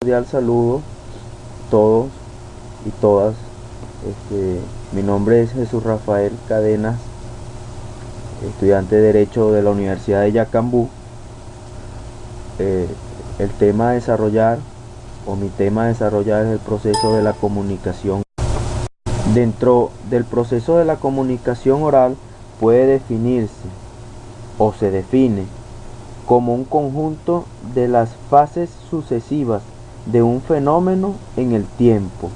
Cordial saludo todos y todas. Mi nombre es Jesús Rafael Cadenas, estudiante de Derecho de la Universidad de Yacambú. El tema a desarrollar, o mi tema a desarrollar, es el proceso de la comunicación. Dentro del proceso de la comunicación oral puede definirse o se define como un conjunto de las fases sucesivas de un fenómeno en el tiempo.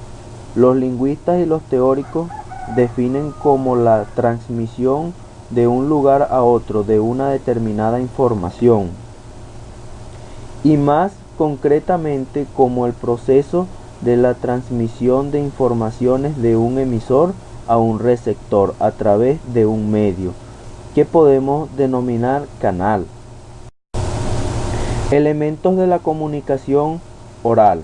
Los lingüistas y los teóricos definen como la transmisión de un lugar a otro de una determinada información, y más concretamente como el proceso de la transmisión de informaciones de un emisor a un receptor a través de un medio que podemos denominar canal. Elementos de la comunicación oral.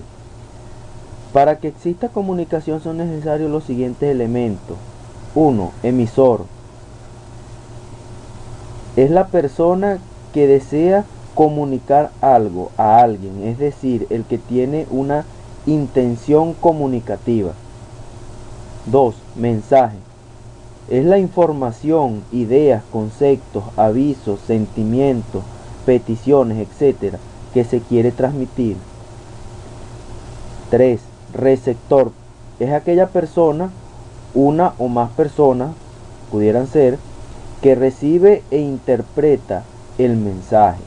Para que exista comunicación son necesarios los siguientes elementos. 1. Emisor. Es la persona que desea comunicar algo a alguien, es decir, el que tiene una intención comunicativa. 2. Mensaje. Es la información, ideas, conceptos, avisos, sentimientos, peticiones, etc., que se quiere transmitir. 3. Receptor. Es aquella persona, una o más personas, pudieran ser, que recibe e interpreta el mensaje.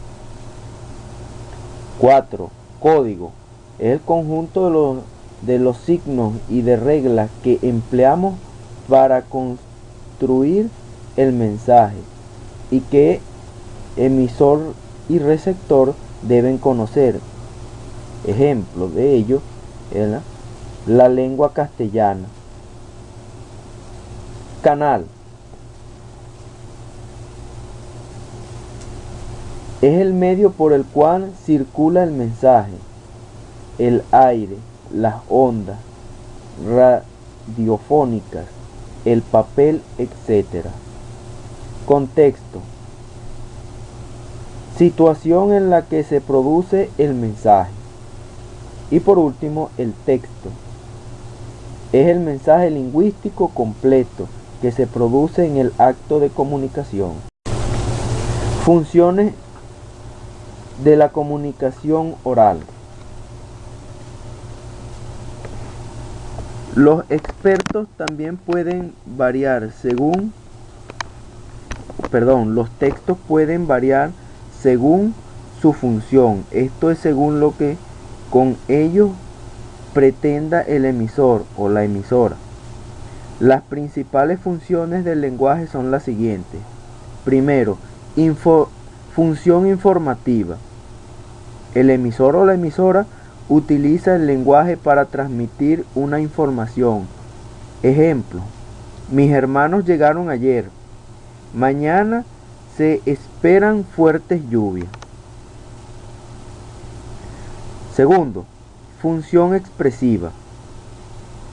4. Código. Es el conjunto de los signos y de reglas que empleamos para construir el mensaje y que emisor y receptor deben conocer. Ejemplo de ello es la lengua castellana. Canal. Es el medio por el cual circula el mensaje, el aire, las ondas radiofónicas, el papel, etc. Contexto. Situación en la que se produce el mensaje. Y por último, el texto. Es el mensaje lingüístico completo que se produce en el acto de comunicación. Funciones de la comunicación oral. Los expertos también pueden variar los textos pueden variar según su función. Esto es según lo que con ello pretenda el emisor o la emisora. Las principales funciones del lenguaje son las siguientes. Primero, función informativa. El emisor o la emisora utiliza el lenguaje para transmitir una información. Ejemplo: mis hermanos llegaron ayer. Mañana se esperan fuertes lluvias. Segundo, función expresiva.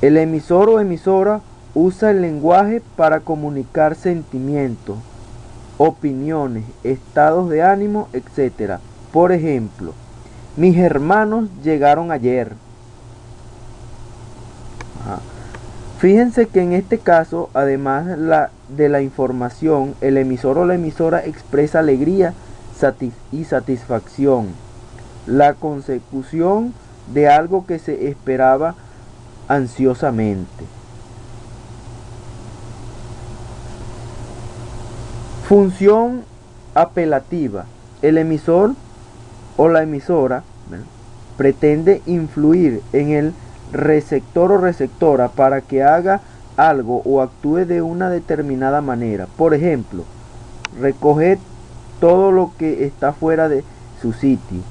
El emisor o emisora usa el lenguaje para comunicar sentimientos, opiniones, estados de ánimo, etc. Por ejemplo, mis hermanos llegaron ayer. Fíjense que en este caso, además de la información, el emisor o la emisora expresa alegría y satisfacción, la consecución de algo que se esperaba ansiosamente. Función apelativa. El emisor o la emisora pretende influir en el receptor o receptora para que haga algo o actúe de una determinada manera. Por ejemplo, recoged todo lo que está fuera de su sitio.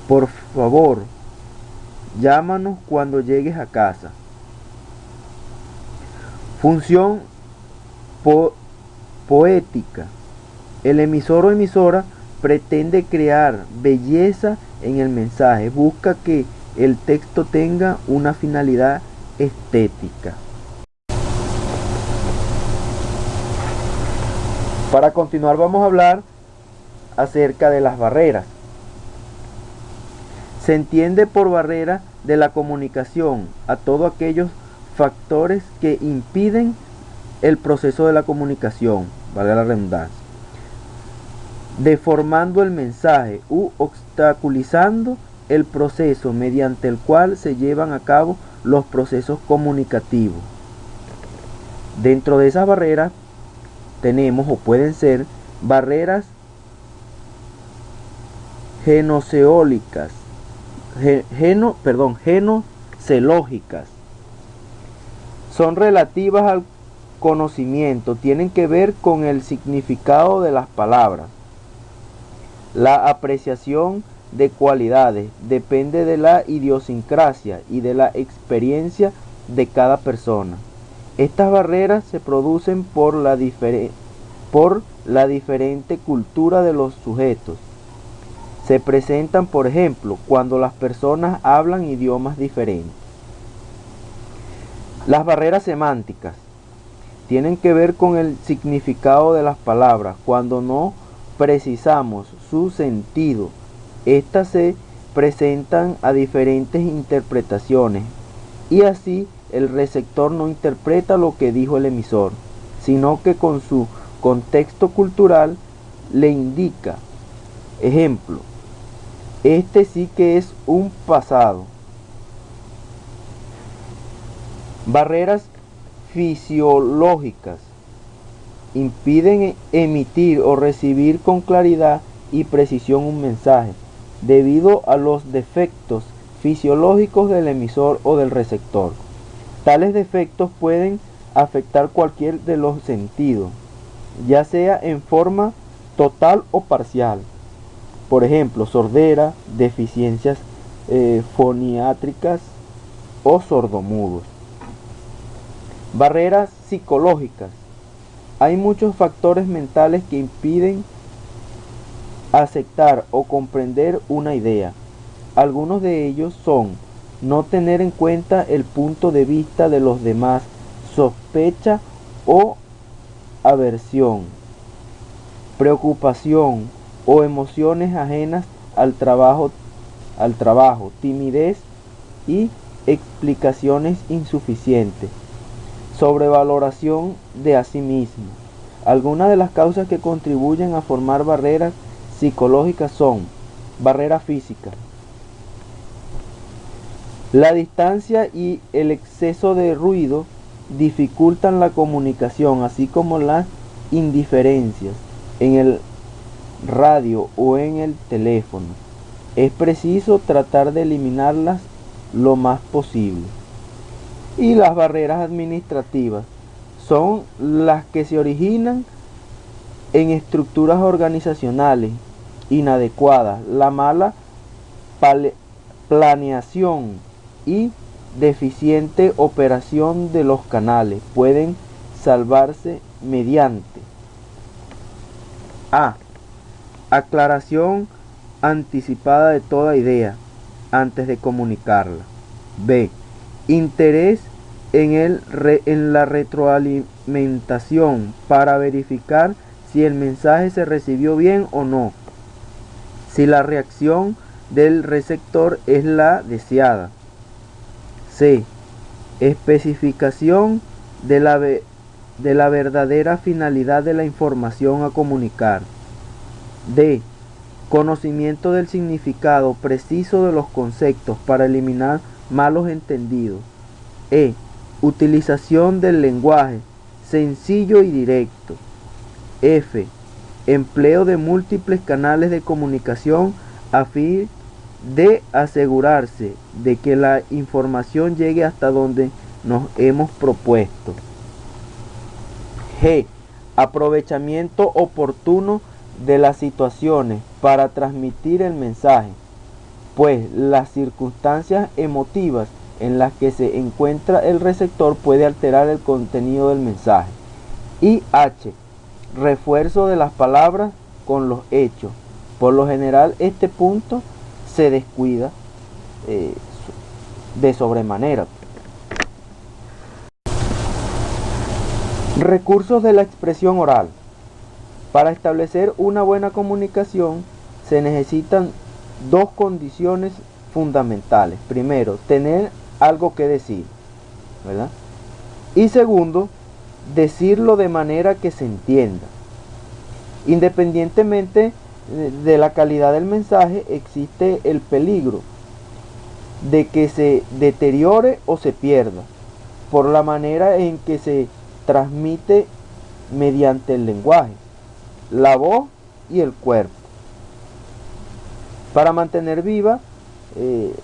Por favor, llámanos cuando llegues a casa. Función poética. El emisor o emisora pretende crear belleza en el mensaje, busca que el texto tenga una finalidad estética. Para continuar vamos a hablar acerca de las barreras. Se entiende por barrera de la comunicación a todos aquellos factores que impiden el proceso de la comunicación, valga la redundancia, deformando el mensaje u obstaculizando el proceso mediante el cual se llevan a cabo los procesos comunicativos. Dentro de esas barreras tenemos o pueden ser barreras genocelógicas, son relativas al conocimiento, tienen que ver con el significado de las palabras. La apreciación de cualidades depende de la idiosincrasia y de la experiencia de cada persona. Estas barreras se producen por la diferente cultura de los sujetos. Se presentan, por ejemplo, cuando las personas hablan idiomas diferentes. Las barreras semánticas tienen que ver con el significado de las palabras. Cuando no precisamos su sentido, estas se presentan a diferentes interpretaciones y así el receptor no interpreta lo que dijo el emisor, sino que con su contexto cultural le indica. Ejemplo, este sí que es un pasado. Barreras fisiológicas impiden emitir o recibir con claridad y precisión un mensaje, debido a los defectos fisiológicos del emisor o del receptor. Tales defectos pueden afectar cualquier de los sentidos, ya sea en forma total o parcial. Por ejemplo, sordera, deficiencias foniátricas o sordomudos. Barreras psicológicas. Hay muchos factores mentales que impiden aceptar o comprender una idea. Algunos de ellos son no tener en cuenta el punto de vista de los demás, sospecha o aversión, preocupación o emociones ajenas al trabajo, timidez y explicaciones insuficientes, sobrevaloración de a sí mismo. Algunas de las causas que contribuyen a formar barreras psicológicas son barreras físicas. La distancia y el exceso de ruido dificultan la comunicación, así como las indiferencias en el radio o en el teléfono. Es preciso tratar de eliminarlas lo más posible. Y las barreras administrativas son las que se originan en estructuras organizacionales inadecuadas, la mala planeación y deficiente operación de los canales. Pueden salvarse mediante A. Aclaración anticipada de toda idea antes de comunicarla. B. Interés en la retroalimentación para verificar si el mensaje se recibió bien o no, si la reacción del receptor es la deseada. C. Especificación de la verdadera finalidad de la información a comunicar. D. Conocimiento del significado preciso de los conceptos para eliminar malos entendidos. E. Utilización del lenguaje sencillo y directo. F. Empleo de múltiples canales de comunicación a fin de asegurarse de que la información llegue hasta donde nos hemos propuesto. G. Aprovechamiento oportuno de las situaciones para transmitir el mensaje, pues las circunstancias emotivas en las que se encuentra el receptor puede alterar el contenido del mensaje. Y H. Refuerzo de las palabras con los hechos. Por lo general este punto se descuida de sobremanera. Recursos de la expresión oral. Para establecer una buena comunicación se necesitan dos condiciones fundamentales. Primero, tener algo que decir, ¿verdad? Y segundo, decirlo de manera que se entienda. Independientemente de la calidad del mensaje, existe el peligro de que se deteriore o se pierda por la manera en que se transmite mediante el lenguaje, la voz y el cuerpo. Para mantener viva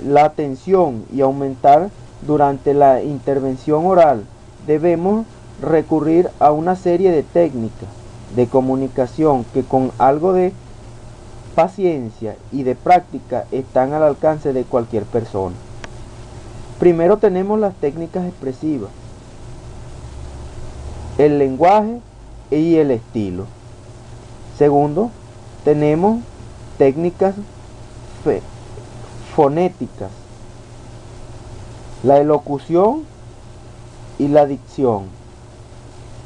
la atención y aumentar durante la intervención oral, debemos recurrir a una serie de técnicas de comunicación que con algo de paciencia y de práctica están al alcance de cualquier persona. Primero tenemos las técnicas expresivas, el lenguaje y el estilo. Segundo, tenemos técnicas fonéticas, la elocución y la dicción.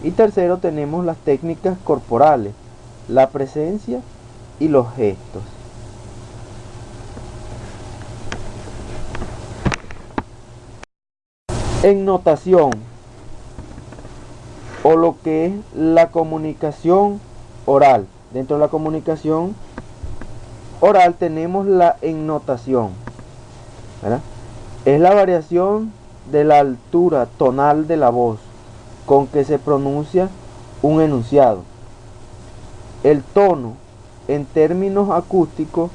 Y tercero, tenemos las técnicas corporales, la presencia y los gestos. En notación, o lo que es la comunicación oral. Dentro de la comunicación oral tenemos la ennotación, ¿verdad? Es la variación de la altura tonal de la voz con que se pronuncia un enunciado. El tono, en términos acústicos,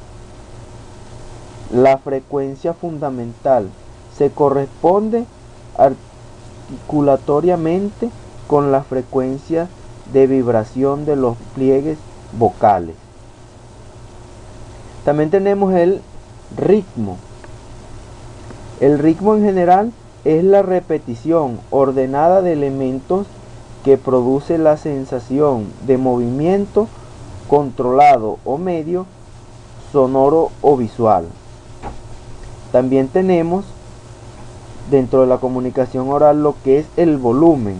la frecuencia fundamental, se corresponde articulatoriamente con la frecuencia de vibración de los pliegues vocales. También tenemos el ritmo. El ritmo en general es la repetición ordenada de elementos que produce la sensación de movimiento controlado o medio, sonoro o visual. También tenemos dentro de la comunicación oral lo que es el volumen.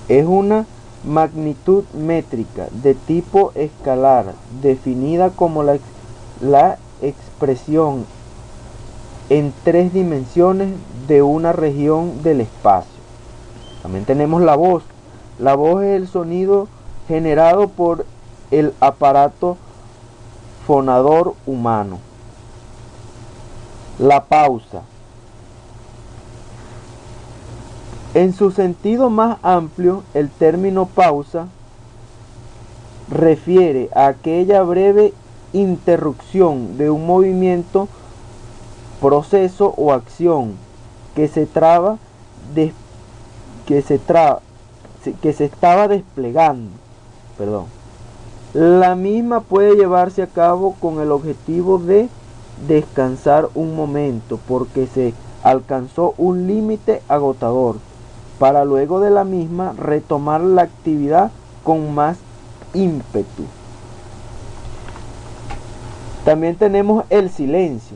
Es una magnitud métrica de tipo escalar definida como la expresión en 3 dimensiones de una región del espacio. También tenemos la voz. La voz es el sonido generado por el aparato fonador humano. La pausa. En su sentido más amplio, el término pausa refiere a aquella breve interrupción de un movimiento, proceso o acción que se estaba desplegando. La misma puede llevarse a cabo con el objetivo de descansar un momento porque se alcanzó un límite agotador, para luego de la misma retomar la actividad con más ímpetu. También tenemos el silencio.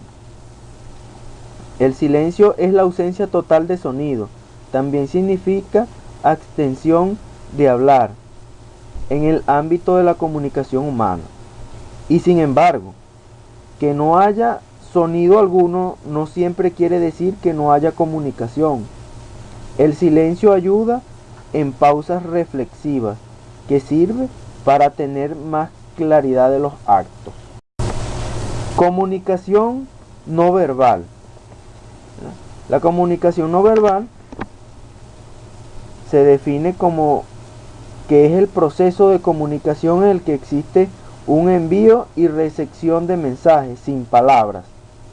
El silencio es la ausencia total de sonido. También significa abstención de hablar en el ámbito de la comunicación humana. Y sin embargo, que no haya sonido alguno no siempre quiere decir que no haya comunicación. El silencio ayuda en pausas reflexivas que sirve para tener más claridad de los actos. Comunicación no verbal. La comunicación no verbal se define como que es el proceso de comunicación en el que existe un envío y recepción de mensajes sin palabras,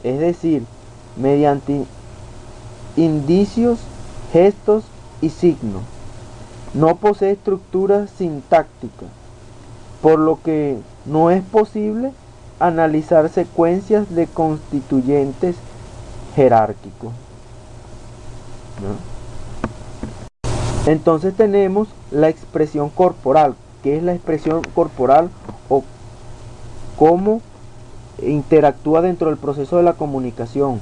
es decir, mediante indicios, gestos y signos. No posee estructura sintáctica, por lo que no es posible analizar secuencias de constituyentes jerárquicos, ¿no? Entonces tenemos la expresión corporal. ¿Qué es la expresión corporal o cómo interactúa dentro del proceso de la comunicación?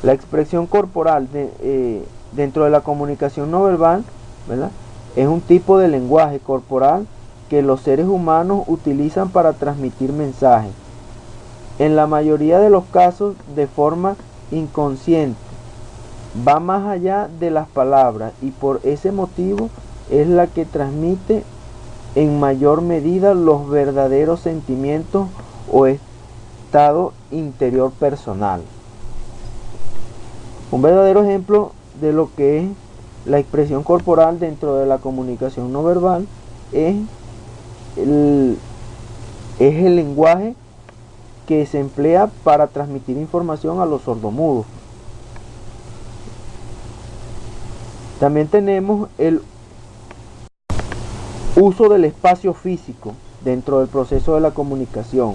La expresión corporal dentro de la comunicación no verbal, ¿verdad?, es un tipo de lenguaje corporal que los seres humanos utilizan para transmitir mensajes. en la mayoría de los casos de forma inconsciente, va más allá de las palabras y por ese motivo es la que transmite en mayor medida los verdaderos sentimientos o estado interior personal. Un verdadero ejemplo de lo que es la expresión corporal dentro de la comunicación no verbal es el lenguaje que se emplea para transmitir información a los sordomudos. También tenemos el uso del espacio físico dentro del proceso de la comunicación.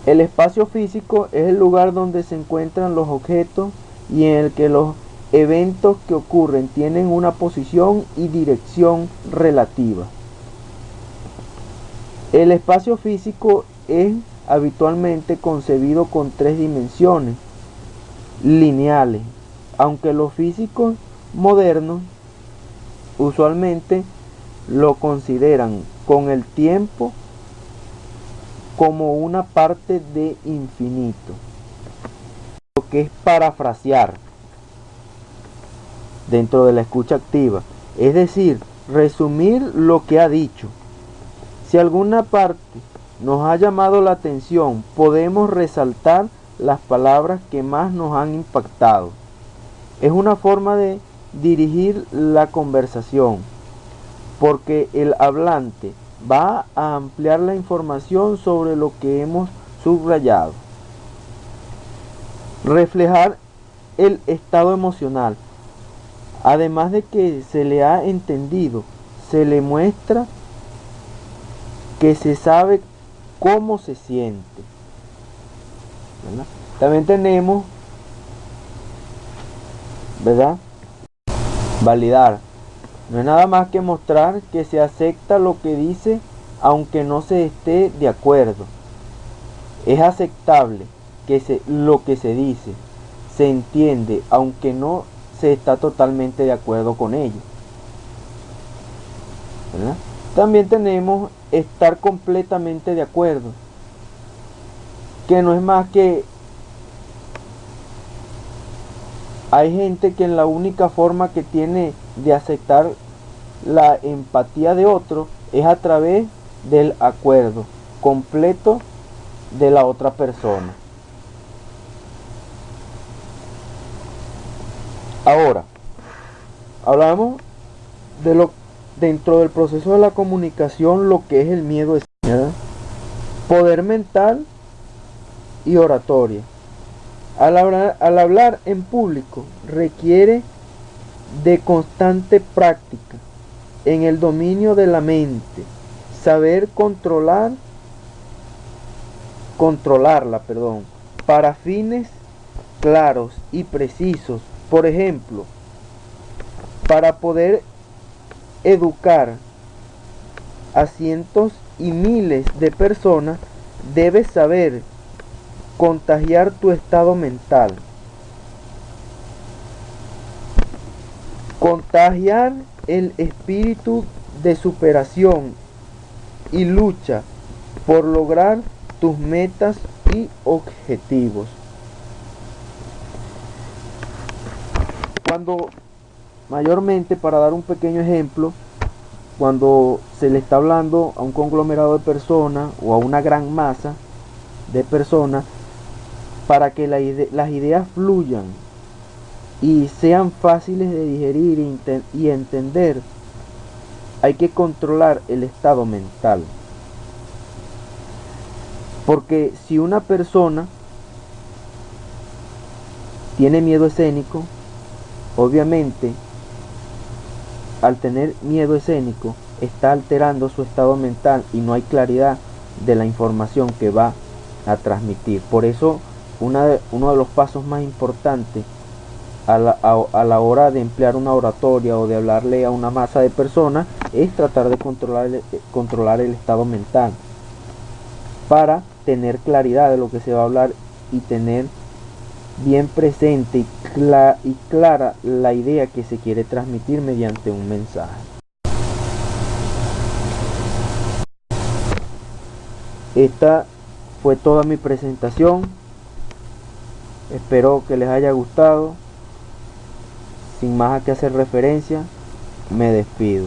El espacio físico es el lugar donde se encuentran los objetos y en el que los eventos que ocurren tienen una posición y dirección relativa. El espacio físico es habitualmente concebido con 3 dimensiones lineales, aunque los físicos modernos usualmente lo consideran con el tiempo como una parte de infinito, lo que es parafrasear dentro de la escucha activa, es decir, resumir lo que ha dicho. Si alguna parte nos ha llamado la atención, podemos resaltar las palabras que más nos han impactado. Es una forma de dirigir la conversación, porque el hablante va a ampliar la información sobre lo que hemos subrayado. Reflejar el estado emocional. Además de que se le ha entendido, se le muestra que se sabe cómo se siente. ¿Verdad? También tenemos, ¿verdad?, validar. No es nada más que mostrar que se acepta lo que dice aunque no se esté de acuerdo. Es aceptable que lo que se dice, se entiende aunque no se está totalmente de acuerdo con ello. ¿Verdad? También tenemos estar completamente de acuerdo, que no es más que hay gente que en la única forma que tiene de aceptar la empatía de otro es a través del acuerdo completo de la otra persona. Ahora, hablamos de lo dentro del proceso de la comunicación, lo que es el miedo, ¿verdad? Poder mental y oratoria. Al hablar en público requiere de constante práctica en el dominio de la mente, saber controlarla, para fines claros y precisos. Por ejemplo, para poder educar a cientos y miles de personas, debes saber contagiar tu estado mental. Contagiar el espíritu de superación y lucha por lograr tus metas y objetivos. Cuando mayormente, para dar un pequeño ejemplo, cuando se le está hablando a un conglomerado de personas o a una gran masa de personas, para que las ideas fluyan y sean fáciles de digerir y entender, hay que controlar el estado mental. Porque si una persona tiene miedo escénico, obviamente al tener miedo escénico está alterando su estado mental y no hay claridad de la información que va a transmitir. Por eso uno de los pasos más importantes a la hora de emplear una oratoria o de hablarle a una masa de personas es tratar de controlar el estado mental para tener claridad de lo que se va a hablar y tener bien presente y clara la idea que se quiere transmitir mediante un mensaje. Esta fue toda mi presentación. Espero que les haya gustado. Sin más a que hacer referencia, me despido.